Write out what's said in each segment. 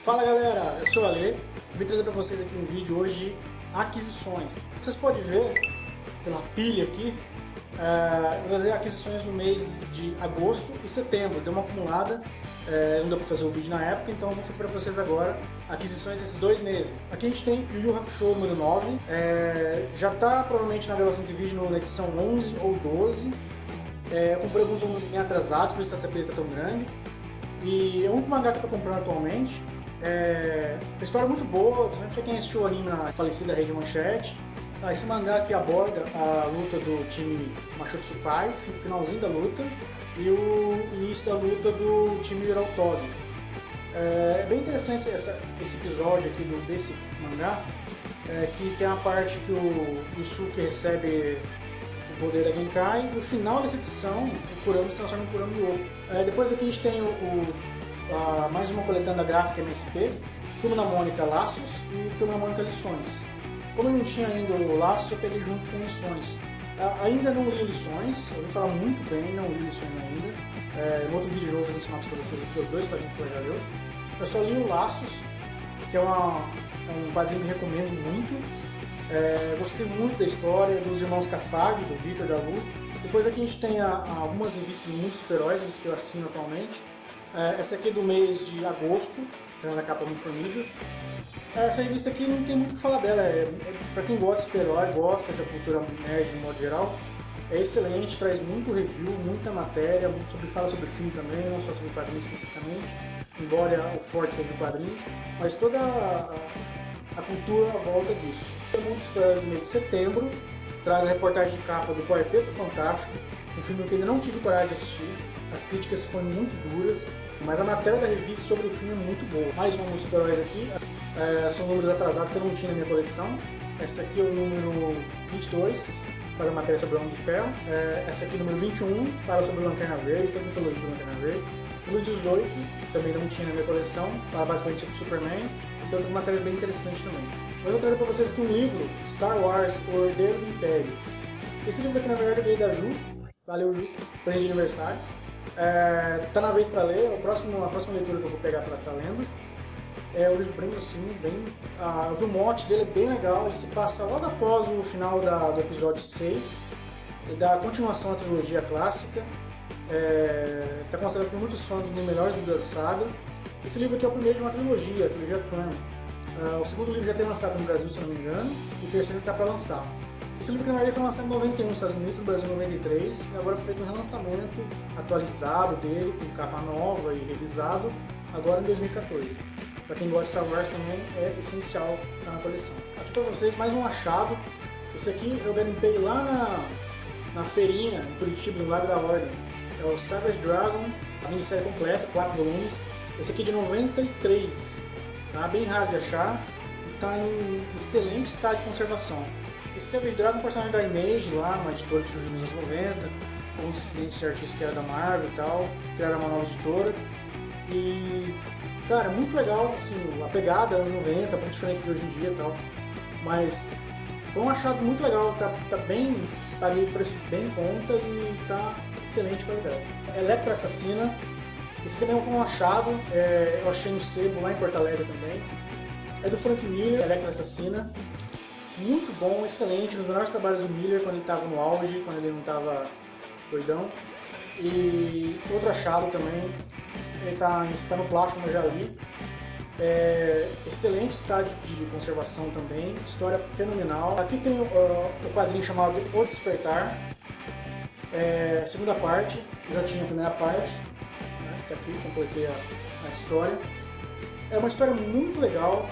Fala galera, eu sou o Ale, vim trazer para vocês aqui um vídeo hoje de aquisições. Vocês podem ver pela pilha aqui, vou trazer aquisições no mês de agosto e setembro. Deu uma acumulada, não deu para fazer o vídeo na época, então eu vou fazer para vocês agora aquisições desses 2 meses. Aqui a gente tem Yu Yu Hakusho número 9, já está provavelmente na gravação desse vídeo na edição 11 ou 12. Comprei alguns volumes bem atrasados, por isso essa pilha está tão grande. E é o único mangá que eu estou comprando atualmente. A história é muito boa, principalmente para quem assistiu o anime na falecida Rede Manchete. Esse mangá aqui aborda a luta do time Makoto Tsupai, o finalzinho da luta, e o início da luta do time Urautobi. É bem interessante esse episódio aqui desse mangá, que tem a parte que o Yusuke recebe o poder da Genkai, e no final dessa edição o Kurama se transforma em Kurama Yoko. Depois aqui a gente tem mais uma coletânea gráfica MSP, Turma da Mônica Laços e Turma da Mônica Lições. Como eu não tinha ainda o Laços, eu peguei junto com Lições. Ainda não li Lições, eu ouvi falar muito bem, não li Lições ainda. No outro vídeo eu vou fazer sinopse para vocês dos 2 quadrinhos que eu já li. Eu só li o Laços, que é um quadrinho que eu recomendo muito. Gostei muito da história dos irmãos Kafag, do Victor e da Lu. Depois aqui a gente tem algumas revistas de muitos super-heróis que eu assino atualmente. Essa aqui é do mês de agosto, na capa muito formiga. Essa revista aqui não tem muito o que falar dela, para quem gosta de super-herói, gosta da cultura nerd de modo geral, é excelente, traz muito review, muita matéria, fala sobre filme também, não só sobre quadrinhos especificamente, embora o forte seja o quadrinho, mas toda a cultura à volta disso. Tem muitos super-heróis do mês de setembro, traz a reportagem de capa do Quarteto Fantástico, um filme que eu ainda não tive coragem de assistir. As críticas foram muito duras, mas a matéria da revista sobre o filme é muito boa. Mais um dos super-heróis aqui, são números atrasados que eu não tinha na minha coleção. Essa aqui é o número 22, para a matéria sobre o Homem de Ferro. Essa aqui é o número 21, fala sobre o Lanterna Verde, toda a mitologia do Lanterna Verde. Número 18, também não tinha na minha coleção, fala basicamente sobre o Superman. E tem outras matérias bem interessantes também. Mas eu vou trazer para vocês aqui um livro, Star Wars, O Herdeiro do Império. Esse livro aqui na verdade eu ganhei da Ju, valeu Ju, presente de aniversário. Tá na vez para ler, a próxima leitura que eu vou pegar para estar lendo. É um livro bem grossinho, eu vi o mote dele, é bem legal, ele se passa logo após o final do episódio 6, e dá continuação à trilogia clássica. Está considerado por muitos fãs um dos melhores livros da saga. Esse livro aqui é o primeiro de uma trilogia, a trilogia Tron. O segundo livro já tem lançado no Brasil, se não me engano, e o terceiro está para lançar. Esse livro que na verdade foi lançado em 91 nos Estados Unidos, no Brasil em 93, e agora foi feito um relançamento atualizado dele, com capa nova e revisado, agora em 2014. Para quem gosta de Star Wars também é essencial estar na coleção. Aqui para vocês mais um achado. Esse aqui eu garimpei lá na feirinha, em Curitiba, no Lago da Ordem. É o Savage Dragon, a minissérie completa, 4 volumes. Esse aqui é de 93, tá bem raro de achar e está em excelente estado de conservação. Esse Savage Dragon é um personagem da Image lá, uma editora que surgiu nos anos 90, com os descendentes de artistas que era da Marvel e tal, criaram uma nova editora. E, cara, muito legal, assim, a pegada anos 90, muito diferente de hoje em dia e tal, mas foi um achado muito legal, tá ali o preço bem em conta e tá excelente qualidade. Electra Assassina, esse também foi um achado, eu achei no sebo lá em Porto Alegre também, é do Frank Miller, Electra Assassina. Muito bom, excelente, um dos melhores trabalhos do Miller quando ele estava no auge, quando ele não estava doidão. E outro achado também, ele está no plástico, como eu já li. Excelente estado de conservação também, história fenomenal. Aqui tem o quadrinho chamado O Despertar, segunda parte, eu já tinha a primeira parte, né, que aqui completei a história. É uma história muito legal.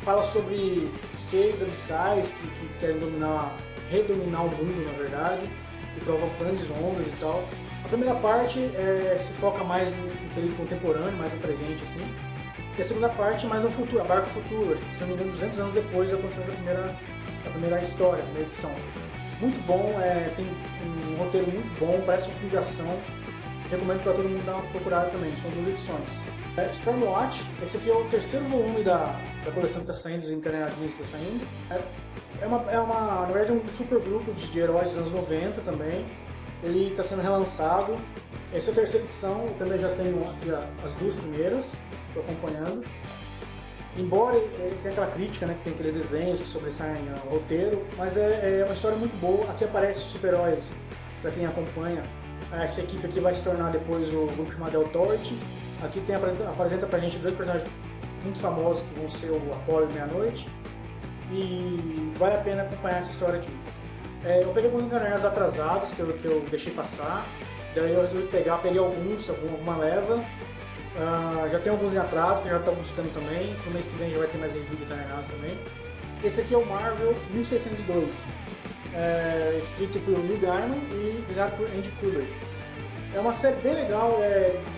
Fala sobre seres abissais que querem redominar o mundo, na verdade, e provocam grandes ondas e tal. A primeira parte se foca mais no período contemporâneo, mais no presente, assim. E a segunda parte mais no futuro, abarca o futuro, acho que, se não me engano, 200 anos depois da construção da primeira história, da primeira edição. Muito bom, tem um roteiro muito bom, parece um filme de ação. Recomendo para todo mundo dar uma procurada também, são 2 edições. Stormwatch, esse aqui é o terceiro volume da coleção que está saindo, dos encadernadinhos que está saindo. na verdade, um super grupo de heróis dos anos 90 também. Ele está sendo relançado. Essa é a terceira edição, eu também já tenho aqui as duas primeiras, estou acompanhando. Embora ele tenha aquela crítica, né, que tem aqueles desenhos que sobressaem o roteiro, mas é uma história muito boa. Aqui aparece os super-heróis, para quem acompanha. Essa equipe aqui vai se tornar depois o grupo chamado Authority. Aqui apresenta pra gente dois personagens muito famosos que vão ser o Apollo e Meia-Noite. E vale a pena acompanhar essa história aqui. Eu peguei alguns encadernados atrasados que eu deixei passar. Daí eu resolvi peguei alguma leva. Já tem alguns em atraso que eu já estou buscando também. No mês que vem já vai ter mais review de encadernados também. Esse aqui é o Marvel 1602. Escrito por Neil Gaiman e desenhado por Andy Kubert. É uma série bem legal,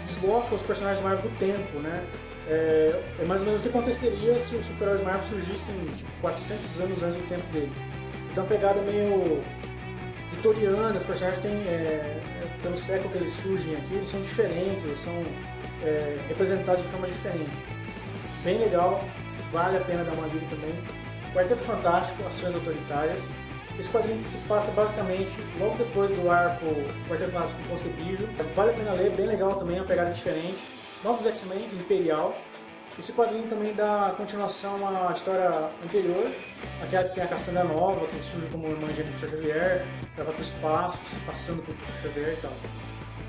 desloca os personagens do Marvel do tempo, né? É mais ou menos o que aconteceria se os super-heróis Marvel surgissem tipo, 400 anos antes do tempo dele. Então a pegada meio vitoriana, os personagens têm, pelo século que eles surgem aqui, eles são diferentes, eles são representados de forma diferente. Bem legal, vale a pena dar uma lida também. Quarteto Fantástico, Ações Autoritárias. Esse quadrinho que se passa basicamente logo depois do arco Quarteto Fantástico Inconcebível. Vale a pena ler, bem legal também, uma pegada diferente. Novos X-Men, Imperial. Esse quadrinho também dá continuação à história anterior, aquela que tem a Cassandra Nova, que surge como irmã gêmea do Professor Xavier, ela vai para o espaço, se passando pelo Professor Xavier e tal.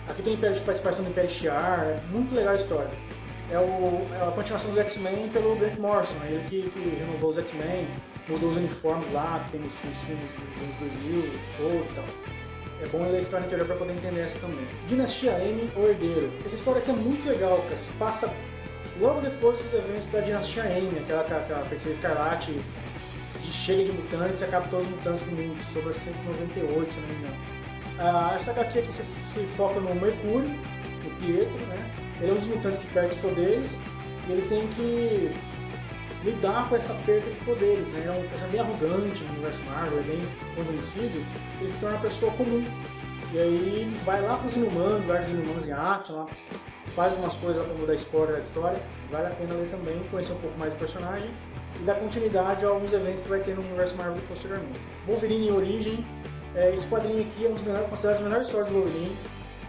Aqui tem a participação do Império Shi'ar, é muito legal a história. É a continuação dos X-Men pelo Grant Morrison, ele que renovou os X-Men, mudou os uniformes lá, que tem nos filmes dos anos 2000, todo e tal. É bom ler a história anterior para poder entender essa também. Dinastia M, O Herdeiro. Essa história aqui é muito legal, cara. Se passa logo depois dos eventos da Dinastia M, aquela feiticeira escarlate chega de mutantes e acaba todos os mutantes do mundo, sobre 198, se não me engano. Essa HQ aqui se foca no Mercúrio, o Pietro, né? Ele é um dos mutantes que perde os poderes e ele tem que lidar com essa perda de poderes, né? Ele é um personagem bem arrogante no universo Marvel, é bem convencido, ele se torna uma pessoa comum. E aí vai lá para os Inumanos, vários Inumanos em action, lá, faz umas coisas lá para mudar a spoiler da história, vale a pena ler também, conhecer um pouco mais do personagem e dar continuidade a alguns eventos que vai ter no universo Marvel posteriormente. Wolverine em Origem, esse quadrinho aqui é um dos considerados as melhores histórias do Wolverine.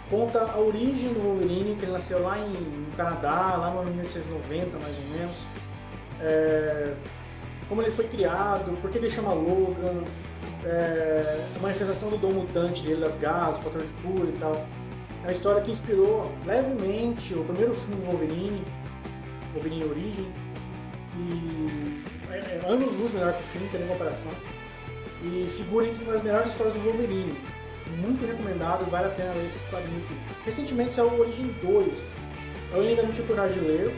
Conta a origem do Wolverine, que ele nasceu lá no Canadá, lá no ano 1890 mais ou menos. Como ele foi criado, por que ele chama Logan, a manifestação do dom mutante dele, das garras, o fator de cura e tal. É uma história que inspirou levemente o primeiro filme do Wolverine, Wolverine Origem, e anos-luz melhor que o filme, tem nem comparação, e figura entre uma das melhores histórias do Wolverine. Muito recomendado, vale a pena ler esse quadrinho aqui. Recentemente saiu o Origem 2, eu ainda não tive coragem de ler,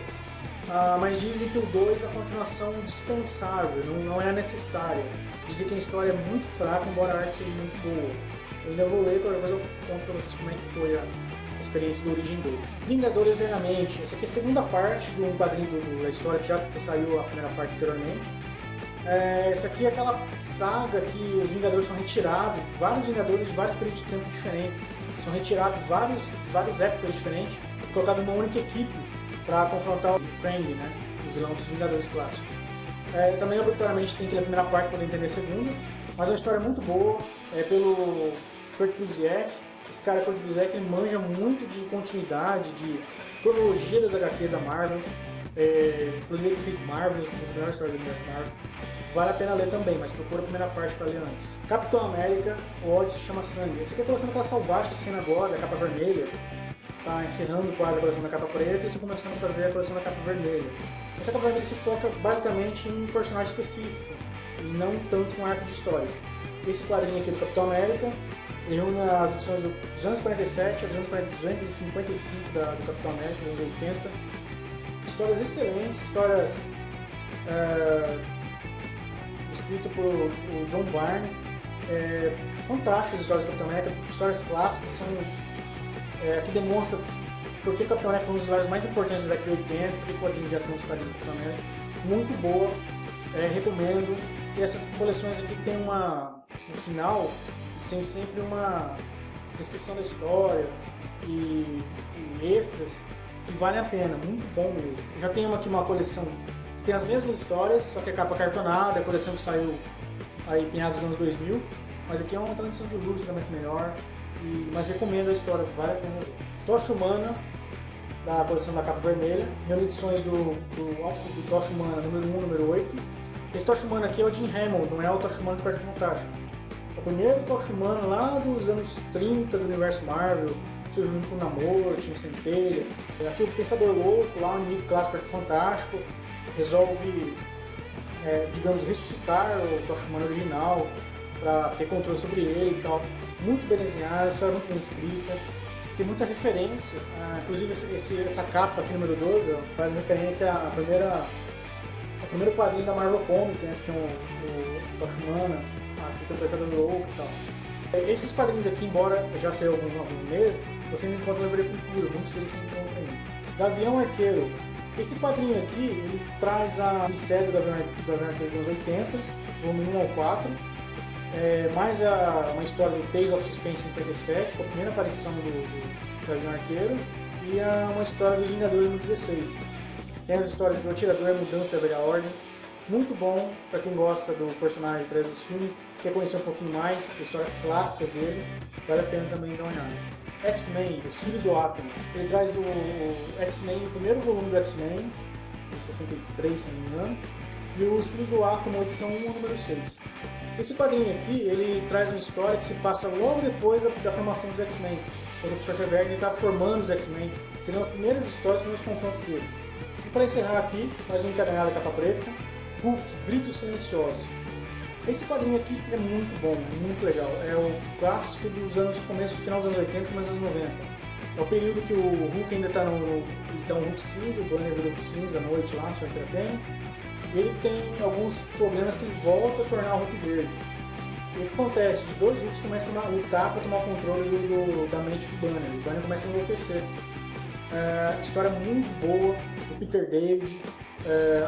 mas dizem que o 2 é a continuação dispensável, não é necessária. Dizem que a história é muito fraca, embora a arte seja muito boa. Eu ainda vou ler, depois eu conto pra vocês como é que foi a experiência do Origem 2. Vingadores Eternamente, essa aqui é a segunda parte de um quadrinho da história que já saiu a primeira parte anteriormente. Essa aqui é aquela saga que os Vingadores são retirados, vários Vingadores de vários períodos de tempo diferentes, são retirados de várias épocas diferentes, colocados numa única equipe para confrontar o Krang, né, o vilão dos Vingadores clássicos. Também obrigatoriamente tem que ler a primeira parte para poder entender a segunda, mas é uma história muito boa, pelo Kurt Busiek. Esse cara, Kurt Busiek, ele manja muito de continuidade, de cronologia das HQs da Marvel. Inclusive ele fez Marvel, uma das melhores histórias do universo Marvel. Vale a pena ler também, mas procura a primeira parte para ler antes. Capitão América, O Ódio se Chama Sangue. Esse aqui é a coleção daquela Salvagem que está sendo agora, a capa vermelha. Está encerrando quase a coleção da capa preta e estão começando a fazer a coleção da capa vermelha. Essa capa vermelha se foca basicamente em um personagem específico e não tanto em um arco de histórias. Esse quadrinho aqui do Capitão América, ele reúne as edições do 247 a 255 do Capitão América, dos anos 80. Histórias excelentes, histórias escritas por John Byrne, fantásticas histórias do Capitão América, histórias clássicas, que demonstram por que o Capitão América foi um dos heróis mais importantes da década de 80, porque o quadrinho já tem uns quadrinhos do Capitão América, muito boa, recomendo. E essas coleções aqui tem no final, tem sempre uma descrição da história e extras que valem a pena, muito bom mesmo. Eu já tenho aqui uma coleção que tem as mesmas histórias, só que a capa cartonada, a coleção que saiu aí meados dos anos 2000, mas aqui é uma transição de luz totalmente melhor, mas recomendo a história, vale a pena ver. Tocha Humana, da coleção da capa vermelha, reedições do Tocha Humana número 1, número 8. Esse Tocha Humana aqui é o Jim Hammond, não é o Tocha Humana do Quarteto Fantástico. É o primeiro Tocha Humana lá dos anos 30 do universo Marvel, surgiu junto com o Namor, tinha o Centelha. Aqui o Pensador Louco, lá o inimigo clássico do Quarteto Fantástico, resolve, digamos, ressuscitar o Tocha Humana original para ter controle sobre ele e tal. Muito bem desenhada, a história muito bem escrita, tem muita referência, inclusive essa capa aqui, número 12, faz referência ao primeiro quadrinho da Marvel Comics, né, que tinha o Tocha Humana, aqui tem o Pensador Louco e tal. Esses quadrinhos aqui, embora já saiam alguns meses, você não encontra na Livraria Cultura, muitos deles você encontra ainda. Gavião Arqueiro, esse quadrinho aqui, ele traz a minissérie do Gavião Arqueiro dos anos 80, volume 1 ao 4, mais uma história do Tales of Suspense em 57, com a primeira aparição do Gavião Arqueiro, e uma história dos Vingadores no 16. Tem as histórias do Atirador, Mudança da Velha Ordem, muito bom para quem gosta do personagem atrás dos filmes, quer conhecer um pouquinho mais, histórias clássicas dele, vale a pena também dar uma olhada. X-Men, Os Filhos do Átomo, ele traz o X-Men, o primeiro volume do X-Men, de 63, se não me engano, e Os Filhos do Átomo, edição 1 número 6. Esse quadrinho aqui, ele traz uma história que se passa logo depois da formação dos X-Men, quando o professor Xavier está formando os X-Men, seriam as primeiras histórias, os primeiros confrontos dele. E para encerrar aqui, mais um encadernado capa preta, Hulk, Gritos Silenciosos. Esse quadrinho aqui é muito bom, muito legal. É o clássico dos final dos anos 80 e começo dos anos 90. É o período que o Hulk ainda está um Hulk cinza, o Banner virou Hulk cinza à noite lá, só entretendo. Ele tem alguns problemas que ele volta a tornar o Hulk verde. E o que acontece? Os dois Hulks começam a lutar para tomar o controle da mente do Banner. O Banner começa a enlouquecer. História muito boa, do Peter David.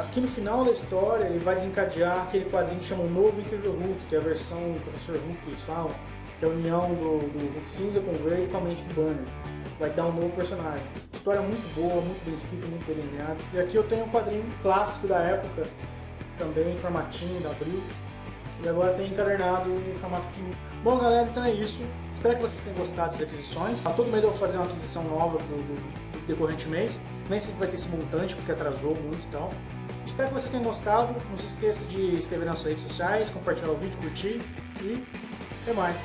Aqui no final da história ele vai desencadear aquele quadrinho que chama o Novo Incrível Hulk, que é a versão do Professor Hulk que eles falam, que é a união do Hulk cinza com o verde com a mente do Banner. Vai dar um novo personagem. História muito boa, muito bem escrita, muito bem desenhada. E aqui eu tenho um quadrinho clássico da época, também em formatinho da Abril. E agora tem encadernado em formato de... Bom galera, então é isso. Espero que vocês tenham gostado dessas aquisições. Todo mês eu vou fazer uma aquisição nova do decorrente mês. Nem sempre vai ter esse montante porque atrasou muito e tal. Espero que vocês tenham gostado. Não se esqueça de inscrever nas suas redes sociais, compartilhar o vídeo, curtir e até mais.